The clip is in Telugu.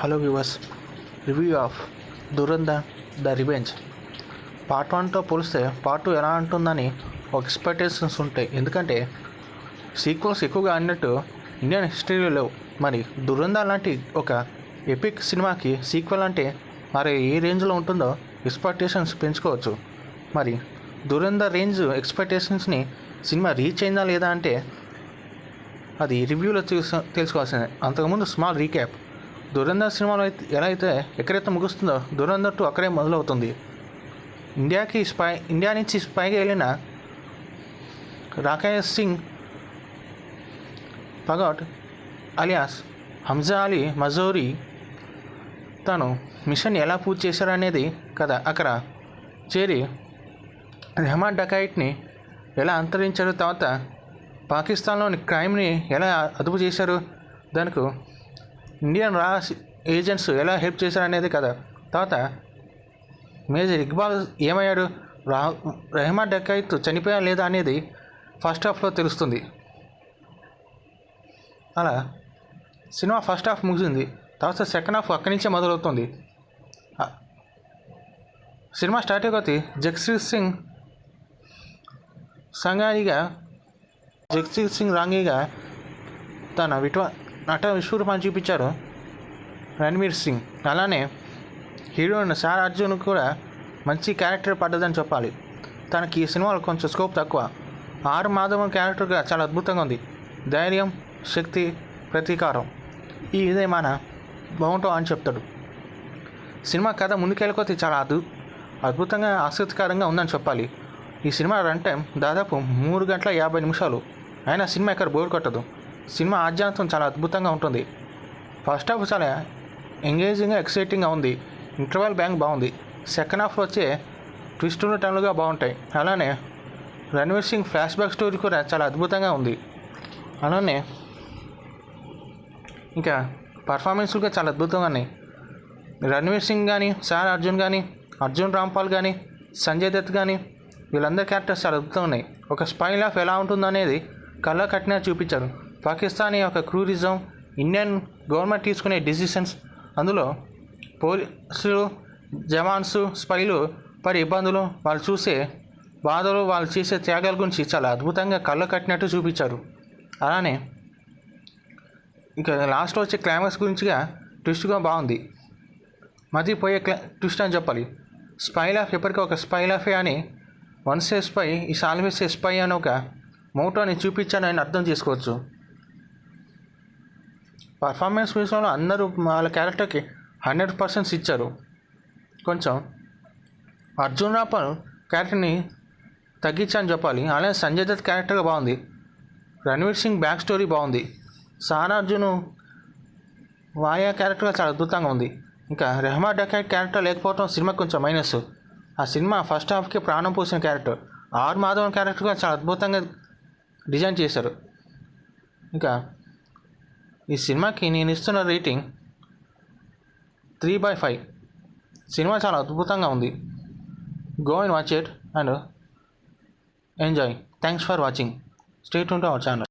Hello viewers, review of Dhurandhar the revenge part 1తో పోలిస్తే పార్ట్ 2 ఎలా ఉంటుందని ఒక ఎక్స్పెక్టేషన్స్ ఉంటాయి. ఎందుకంటే సీక్వెల్స్ ఎక్కువగా అన్నట్టు ఇండియన్ హిస్టరీలో లేవు. మరి దురంధర్ లాంటి ఒక ఎపిక్ సినిమాకి సీక్వెల్ అంటే మరి ఏ రేంజ్లో ఉంటుందో ఎక్స్పెక్టేషన్స్ పెంచుకోవచ్చు. మరి దురంధర్ రేంజ్ ఎక్స్పెక్టేషన్స్ని సినిమా రీచ్ అయిందా లేదా అంటే అది రివ్యూలో తెలుసుకోవాల్సిందే. అంతకుముందు స్మాల్ రీక్యాప్. దురంధర్ సినిమాలో ఎలా అయితే ఎక్కడైతే ముగుస్తుందో దురంధర్ 2 అక్కడే మొదలవుతుంది. ఇండియా నుంచి స్పైగా వెళ్ళిన రాకేష్ సింగ్ పగౌట్ అలియాస్ హంజా అలీ మజోరీ తను మిషన్ ఎలా పూర్తి చేశారనేది కదా. అక్కడ చేరి రెహమాన్ డకాయిట్ని ఎలా అంతరించారు, తర్వాత పాకిస్తాన్లోని క్రైమ్ని ఎలా అదుపు చేశారు, దానికి ఇండియన్ ఏజెంట్స్ ఎలా హెల్ప్ చేశారు అనేది కదా. తర్వాత మేజర్ ఇక్బాల్ ఏమయ్యాడు, రెహమాన్ డకాయిత్ చనిపోయా లేదా అనేది ఫస్ట్ హాఫ్లో తెలుస్తుంది. అలా సినిమా ఫస్ట్ హాఫ్ ముగిసింది. తర్వాత సెకండ్ హాఫ్ అక్కడి నుంచే మొదలవుతుంది. సినిమా స్టార్ట్ అయిపోతే జగదీష్ సింగ్ రాంగీగా తన నట విశ్వరూపాన్ని చూపించారు రణ్వీర్ సింగ్. అలానే హీరోయిన్ సారా అర్జున్ కూడా మంచి క్యారెక్టర్ పడ్డదని చెప్పాలి. తనకి ఈ సినిమాలో కొంచెం స్కోప్ తక్కువ. ఆర్ మాధవన్ క్యారెక్టర్గా చాలా అద్భుతంగా ఉంది. ధైర్యం, శక్తి, ప్రతీకారం ఇదే మన బాగుంటాం అని చెప్తాడు. సినిమా కథ ముందుకెళ్ళకపోతే చాలా అద్భుతంగా ఆసక్తికరంగా ఉందని చెప్పాలి. ఈ సినిమా రన్ టైం దాదాపు 3 గంటల 50 నిమిషాలు. అయినా సినిమా ఎక్కడ బోర్ కొట్టదు. సినిమా ఆద్యాంతం చాలా అద్భుతంగా ఉంటుంది. ఫస్ట్ హాఫ్ చాలా ఎంగేజింగ్గా ఎక్సైటింగ్గా ఉంది. ఇంటర్వెల్ బ్యాంక్ బాగుంది. సెకండ్ హాఫ్లో వచ్చే ట్విస్టులు టన్నులుగా బాగుంటాయి. అలానే Ranveer Singh flash back story కూడా చాలా అద్భుతంగా ఉంది. అలానే ఇంకా పర్ఫార్మెన్స్గా చాలా అద్భుతంగా ఉన్నాయి. రణ్వీర్ సింగ్ కానీ, సారా అర్జున్ కానీ, అర్జున్ రాంపాల్ కానీ, సంజయ్ దత్ కానీ వీళ్ళందరి క్యారెక్టర్స్ చాలా అద్భుతంగా ఉన్నాయి. ఒక స్పై లైఫ్ ఎలా ఉంటుందనేది కళ్ళ కట్టినా చూపించారు. పాకిస్తానీ యొక్క క్రూరిజం, ఇండియన్ గవర్నమెంట్ తీసుకునే డిసిషన్స్, అందులో పోలీసులు, జవాన్స్, స్పైలు పడే ఇబ్బందులు, వాళ్ళు చూసే బాధలు, వాళ్ళు చేసే త్యాగాల గురించి చాలా అద్భుతంగా కళ్ళ కట్టినట్టు చూపించారు. అలానే ఇంకా లాస్ట్లో వచ్చే క్లైమాక్స్ గురించిగా ట్విస్ట్గా బాగుంది. మధ్యపోయే ట్విస్ట్ అని చెప్పాలి. స్పై లైఫ్ ఎప్పటికీ ఒక స్పై లైఫే అని, once A spy is always a spy అని ఒక మోటోని చూపించానని అర్థం చేసుకోవచ్చు. పర్ఫార్మెన్స్ విషయంలో అందరూ వాళ్ళ క్యారెక్టర్కి 100% ఇచ్చారు. కొంచెం అర్జున్ రాంపాల్ క్యారెక్టర్ని తగ్గించని చెప్పాలి. అలానే సంజయ్ దత్ క్యారెక్టర్గా బాగుంది. రణ్వీర్ సింగ్ బ్యాక్ స్టోరీ బాగుంది. సారా అర్జున్ వాయా క్యారెక్టర్గా చాలా అద్భుతంగా ఉంది. ఇంకా రెహమాన్ డకాయిట్ క్యారెక్టర్ లేకపోవడం సినిమా కొంచెం మైనస్. ఆ సినిమా ఫస్ట్ హాఫ్కి ప్రాణం పోసిన క్యారెక్టర్. ఆర్ మాధవన్ క్యారెక్టర్గా చాలా అద్భుతంగా డిజైన్ చేశారు. ఇంకా ఈ సినిమాకి నేను ఇస్తున్న రేటింగ్ 3/5. సినిమా చాలా అద్భుతంగా ఉంది. Go and watch it and enjoy. Thanks for watching. Stay tune to our channel.